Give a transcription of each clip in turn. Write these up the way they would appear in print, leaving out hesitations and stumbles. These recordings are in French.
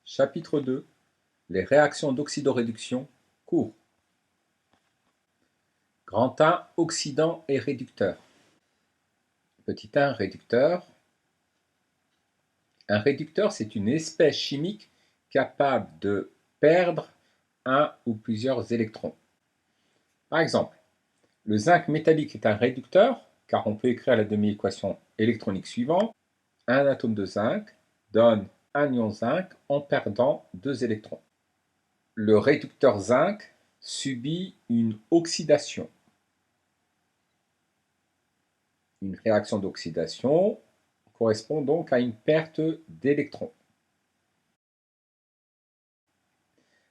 Chapitre 2. Les réactions d'oxydoréduction, cours. Grand 1. Oxydant et réducteur. Petit 1. Réducteur. Un réducteur, c'est une espèce chimique capable de perdre un ou plusieurs électrons. Par exemple, le zinc métallique est un réducteur, car on peut écrire la demi-équation électronique suivante. Un atome de zinc donne un ion zinc en perdant 2 électrons. Le réducteur zinc subit une oxydation. Une réaction d'oxydation correspond donc à une perte d'électrons.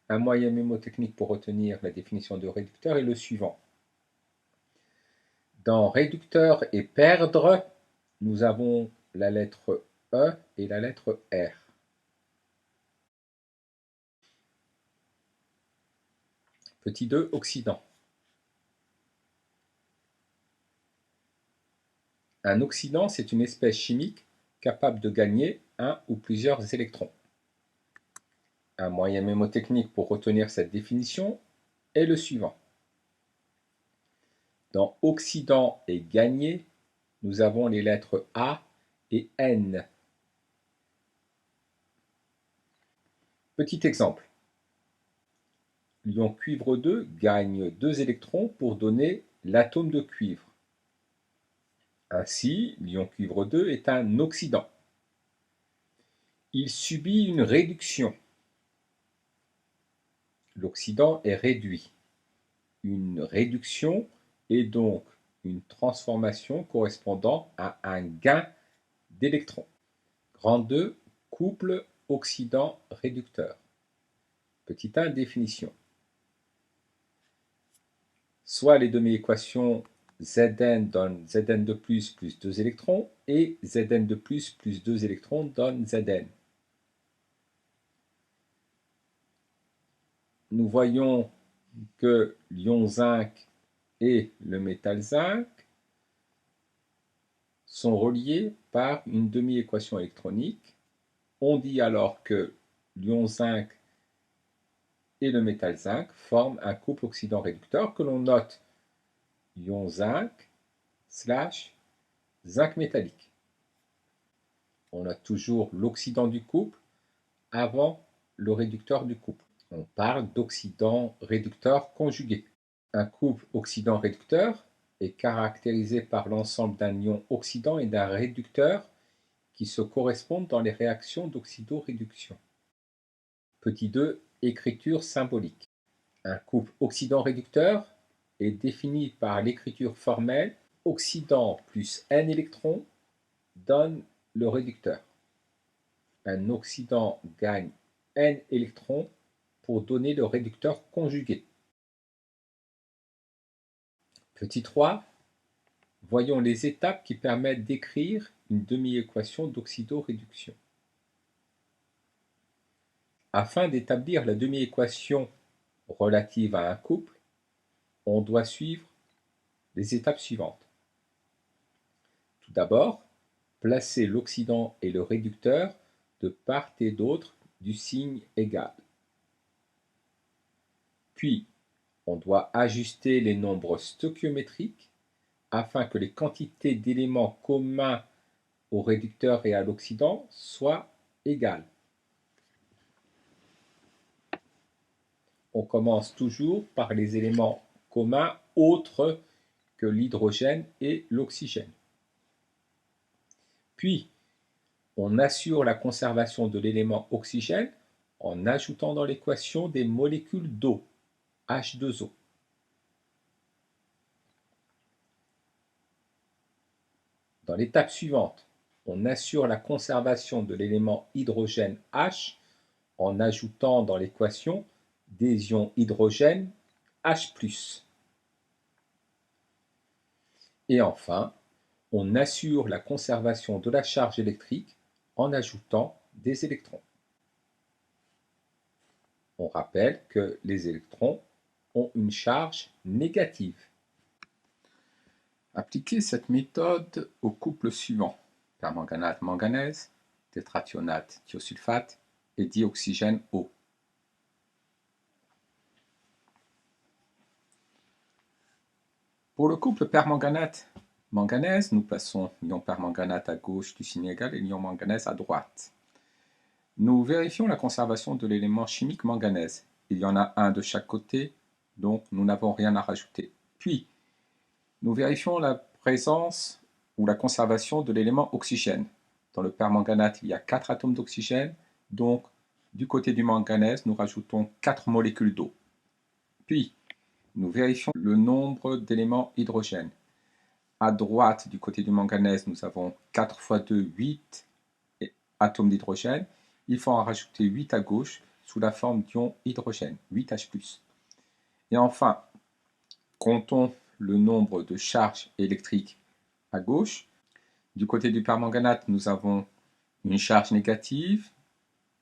Un moyen mnémotechnique pour retenir la définition de réducteur est le suivant. Dans réducteur et perdre, nous avons la lettre E et la lettre R. Petit 2, oxydant. Un oxydant, c'est une espèce chimique capable de gagner un ou plusieurs électrons. Un moyen mnémotechnique pour retenir cette définition est le suivant. Dans oxydant et gagner, nous avons les lettres A et N. Petit exemple. L'ion cuivre 2 gagne 2 électrons pour donner l'atome de cuivre. Ainsi, l'ion cuivre 2 est un oxydant. Il subit une réduction. L'oxydant est réduit. Une réduction est donc une transformation correspondant à un gain d'électrons. Grand 2, couple oxydant-réducteur. Petit 1, définition. Soit les demi-équations Zn donne Zn de plus 2 électrons et Zn de plus 2 électrons donne Zn. Nous voyons que l'ion zinc et le métal zinc sont reliés par une demi-équation électronique. On dit alors que l'ion zinc et le métal zinc forment un couple oxydant-réducteur que l'on note ion zinc / zinc métallique. On note toujours l'oxydant du couple avant le réducteur du couple. On parle d'oxydant-réducteur conjugué. Un couple oxydant-réducteur est caractérisé par l'ensemble d'un ion oxydant et d'un réducteur qui se correspondent dans les réactions d'oxydoréduction. Petit 2, écriture symbolique. Un couple oxydant-réducteur est défini par l'écriture formelle oxydant plus n électrons donne le réducteur. Un oxydant gagne n électrons pour donner le réducteur conjugué. Petit 3, voyons les étapes qui permettent d'écrire une demi-équation d'oxydoréduction. Afin d'établir la demi-équation relative à un couple, on doit suivre les étapes suivantes. Tout d'abord, placer l'oxydant et le réducteur de part et d'autre du signe égal. Puis, on doit ajuster les nombres stoichiométriques afin que les quantités d'éléments communs au réducteur et à l'oxydant soient égales. On commence toujours par les éléments communs autres que l'hydrogène et l'oxygène. Puis, on assure la conservation de l'élément oxygène en ajoutant dans l'équation des molécules d'eau, H2O. Dans l'étape suivante, on assure la conservation de l'élément hydrogène H en ajoutant dans l'équation des ions hydrogène H+. Et enfin, on assure la conservation de la charge électrique en ajoutant des électrons. On rappelle que les électrons ont une charge négative. Appliquez cette méthode au couple suivant: permanganate-manganèse, tétrathionate-thiosulfate, et dioxygène O. Pour le couple permanganate-manganèse, nous plaçons l'ion permanganate à gauche du signe égal et l'ion manganèse à droite. Nous vérifions la conservation de l'élément chimique manganèse. Il y en a un de chaque côté, donc nous n'avons rien à rajouter. Puis, nous vérifions la présence ou la conservation de l'élément oxygène. Dans le permanganate, il y a 4 atomes d'oxygène, donc du côté du manganèse, nous rajoutons 4 molécules d'eau. Puis, nous vérifions le nombre d'éléments hydrogène. À droite, du côté du manganèse, nous avons 4 fois 2, 8 atomes d'hydrogène. Il faut en rajouter 8 à gauche sous la forme d'ion hydrogène, 8H+. Et enfin, comptons le nombre de charges électriques à gauche. Du côté du permanganate, nous avons une charge négative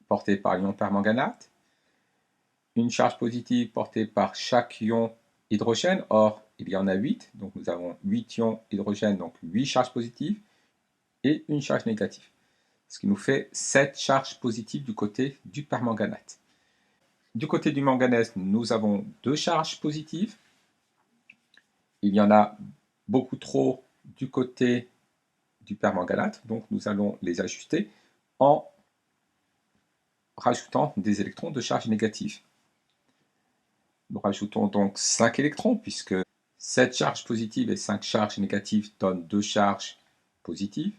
portée par l'ion permanganate, une charge positive portée par chaque ion hydrogène, or il y en a 8, donc nous avons 8 ions hydrogène, donc 8 charges positives, et une charge négative, ce qui nous fait 7 charges positives du côté du permanganate. Du côté du manganèse, nous avons 2 charges positives, il y en a beaucoup trop du côté du permanganate, donc nous allons les ajuster en rajoutant des électrons de charge négative. Nous rajoutons donc 5 électrons, puisque 7 charges positives et 5 charges négatives donnent 2 charges positives.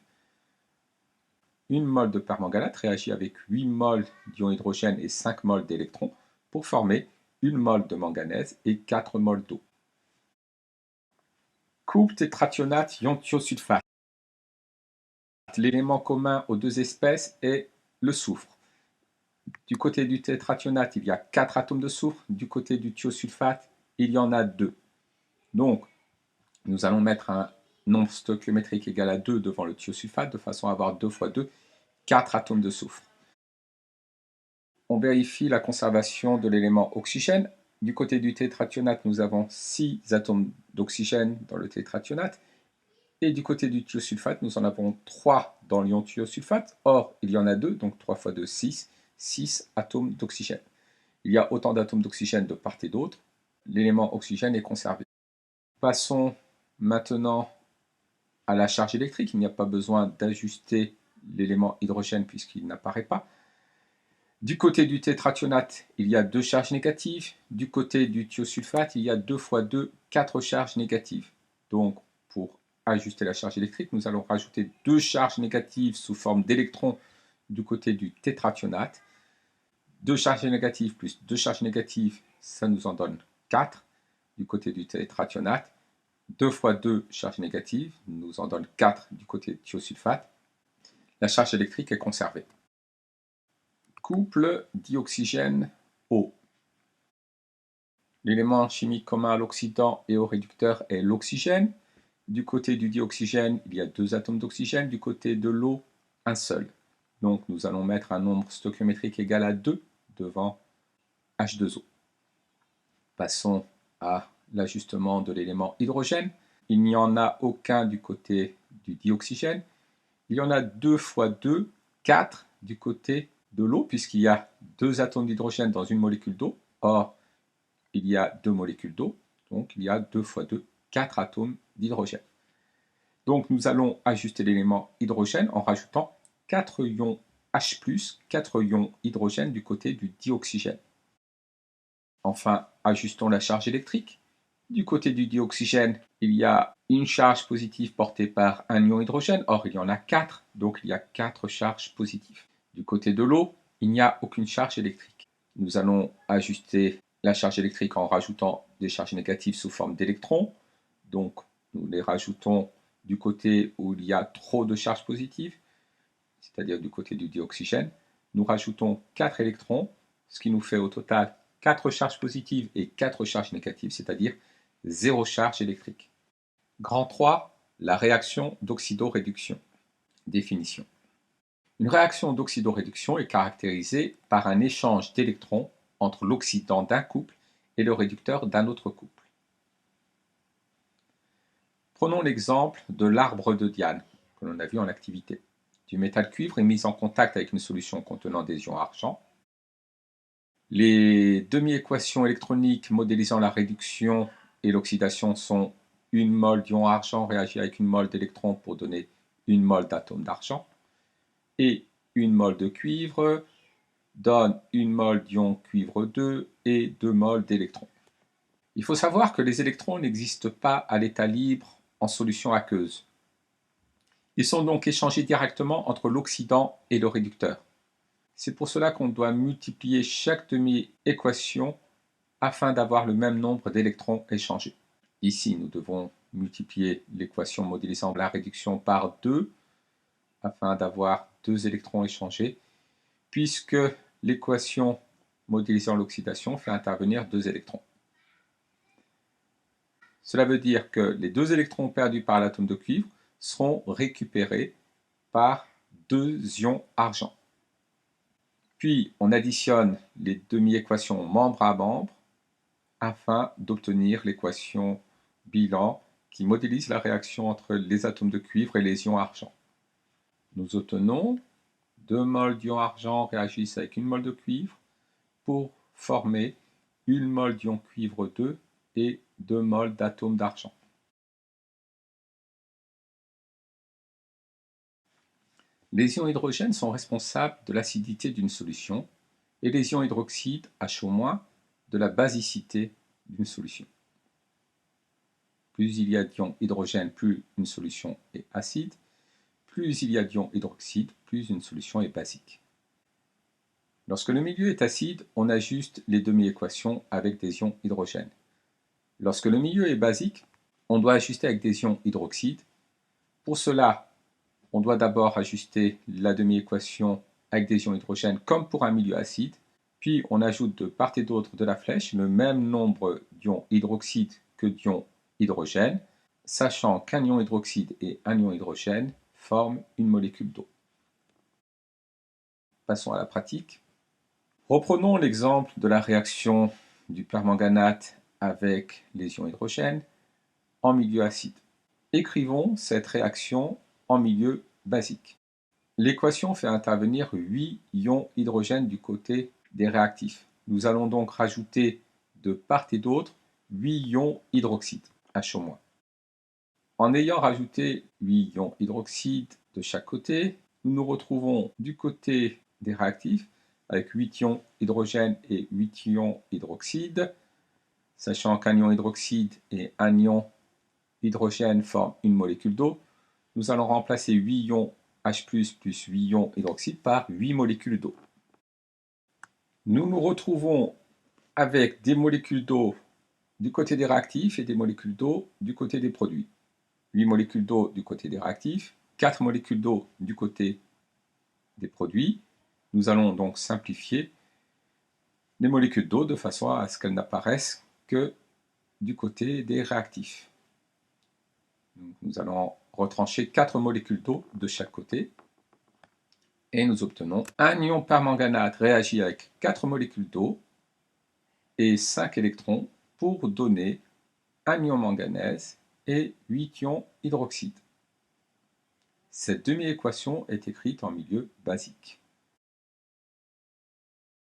Une mole de permanganate réagit avec 8 moles d'ion hydrogène et 5 moles d'électrons pour former une mole de manganèse et 4 moles d'eau. Couple tétrathionate ion thiosulfate. L'élément commun aux deux espèces est le soufre. Du côté du tétrathionate, il y a 4 atomes de soufre. Du côté du thiosulfate, il y en a 2. Donc, nous allons mettre un nombre stoichiométrique égal à 2 devant le thiosulfate, de façon à avoir 2 fois 2, 4 atomes de soufre. On vérifie la conservation de l'élément oxygène. Du côté du tétrathionate, nous avons 6 atomes d'oxygène dans le tétrathionate. Et du côté du thiosulfate, nous en avons 3 dans l'ion thiosulfate. Or, il y en a 2, donc 3 fois 2, 6. 6 atomes d'oxygène. Il y a autant d'atomes d'oxygène de part et d'autre. L'élément oxygène est conservé. Passons maintenant à la charge électrique. Il n'y a pas besoin d'ajuster l'élément hydrogène puisqu'il n'apparaît pas. Du côté du tétrathionate, il y a 2 charges négatives. Du côté du thiosulfate, il y a 2 fois 2, 4 charges négatives. Donc, pour ajuster la charge électrique, nous allons rajouter 2 charges négatives sous forme d'électrons du côté du tétrathionate. 2 charges négatives plus 2 charges négatives, ça nous en donne 4 du côté du tétrathionate. 2 fois 2 charges négatives nous en donne 4 du côté du thiosulfate. La charge électrique est conservée. Couple dioxygène O. L'élément chimique commun à l'oxydant et au réducteur est l'oxygène. Du côté du dioxygène, il y a 2 atomes d'oxygène. Du côté de l'eau, un seul. Donc nous allons mettre un nombre stoichiométrique égal à 2 devant H2O. Passons à l'ajustement de l'élément hydrogène. Il n'y en a aucun du côté du dioxygène. Il y en a 2 fois 2, 4 du côté de l'eau, puisqu'il y a 2 atomes d'hydrogène dans une molécule d'eau. Or, il y a 2 molécules d'eau, donc il y a 2 fois 2, 4 atomes d'hydrogène. Donc nous allons ajuster l'élément hydrogène en rajoutant 4 ions H+, 4 ions hydrogène du côté du dioxygène. Enfin, ajustons la charge électrique. Du côté du dioxygène, il y a une charge positive portée par un ion hydrogène. Or, il y en a 4, donc il y a 4 charges positives. Du côté de l'eau, il n'y a aucune charge électrique. Nous allons ajuster la charge électrique en rajoutant des charges négatives sous forme d'électrons. Donc, nous les rajoutons du côté où il y a trop de charges positives, c'est-à-dire du côté du dioxygène. Nous rajoutons 4 électrons, ce qui nous fait au total 4 charges positives et 4 charges négatives, c'est-à-dire 0 charge électrique. Grand 3, la réaction d'oxydoréduction. Définition. Une réaction d'oxydoréduction est caractérisée par un échange d'électrons entre l'oxydant d'un couple et le réducteur d'un autre couple. Prenons l'exemple de l'arbre de Diane, que l'on a vu en activité. Du métal cuivre est mis en contact avec une solution contenant des ions argent. Les demi-équations électroniques modélisant la réduction et l'oxydation sont une mole d'ion argent réagit avec une mole d'électrons pour donner une mole d'atome d'argent, et une mole de cuivre donne une mole d'ion cuivre 2 et 2 moles d'électrons. Il faut savoir que les électrons n'existent pas à l'état libre en solution aqueuse. Ils sont donc échangés directement entre l'oxydant et le réducteur. C'est pour cela qu'on doit multiplier chaque demi-équation afin d'avoir le même nombre d'électrons échangés. Ici, nous devons multiplier l'équation modélisant la réduction par 2 afin d'avoir 2 électrons échangés, puisque l'équation modélisant l'oxydation fait intervenir 2 électrons. Cela veut dire que les 2 électrons perdus par l'atome de cuivre seront récupérés par 2 ions argent. Puis on additionne les demi-équations membre à membre afin d'obtenir l'équation bilan qui modélise la réaction entre les atomes de cuivre et les ions argent. Nous obtenons 2 moles d'ion argent réagissent avec une mole de cuivre pour former une mole d'ion cuivre 2 et 2 moles d'atomes d'argent. Les ions hydrogène sont responsables de l'acidité d'une solution et les ions hydroxyde HO- de la basicité d'une solution. Plus il y a d'ions hydrogène, plus une solution est acide. Plus il y a d'ions hydroxyde, plus une solution est basique. Lorsque le milieu est acide, on ajuste les demi-équations avec des ions hydrogène. Lorsque le milieu est basique, on doit ajuster avec des ions hydroxyde. Pour cela, on doit d'abord ajuster la demi-équation avec des ions hydrogène comme pour un milieu acide, puis on ajoute de part et d'autre de la flèche le même nombre d'ions hydroxyde que d'ions hydrogène, sachant qu'un ion hydroxyde et un ion hydrogène forment une molécule d'eau. Passons à la pratique. Reprenons l'exemple de la réaction du permanganate avec les ions hydrogène en milieu acide. Écrivons cette réaction en milieu basique. L'équation fait intervenir 8 ions hydrogène du côté des réactifs. Nous allons donc rajouter de part et d'autre 8 ions hydroxyde, HO-. En ayant rajouté 8 ions hydroxyde de chaque côté, nous nous retrouvons du côté des réactifs avec 8 ions hydrogène et 8 ions hydroxyde, sachant qu'un ion hydroxyde et un ion hydrogène forment une molécule d'eau. Nous allons remplacer 8 ions H+, plus 8 ions hydroxyde par 8 molécules d'eau. Nous nous retrouvons avec des molécules d'eau du côté des réactifs et des molécules d'eau du côté des produits. 8 molécules d'eau du côté des réactifs, 4 molécules d'eau du côté des produits. Nous allons donc simplifier les molécules d'eau de façon à ce qu'elles n'apparaissent que du côté des réactifs. Donc, nous allons retrancher 4 molécules d'eau de chaque côté et nous obtenons un ion permanganate réagit avec 4 molécules d'eau et 5 électrons pour donner un ion manganèse et 8 ions hydroxyde. Cette demi-équation est écrite en milieu basique.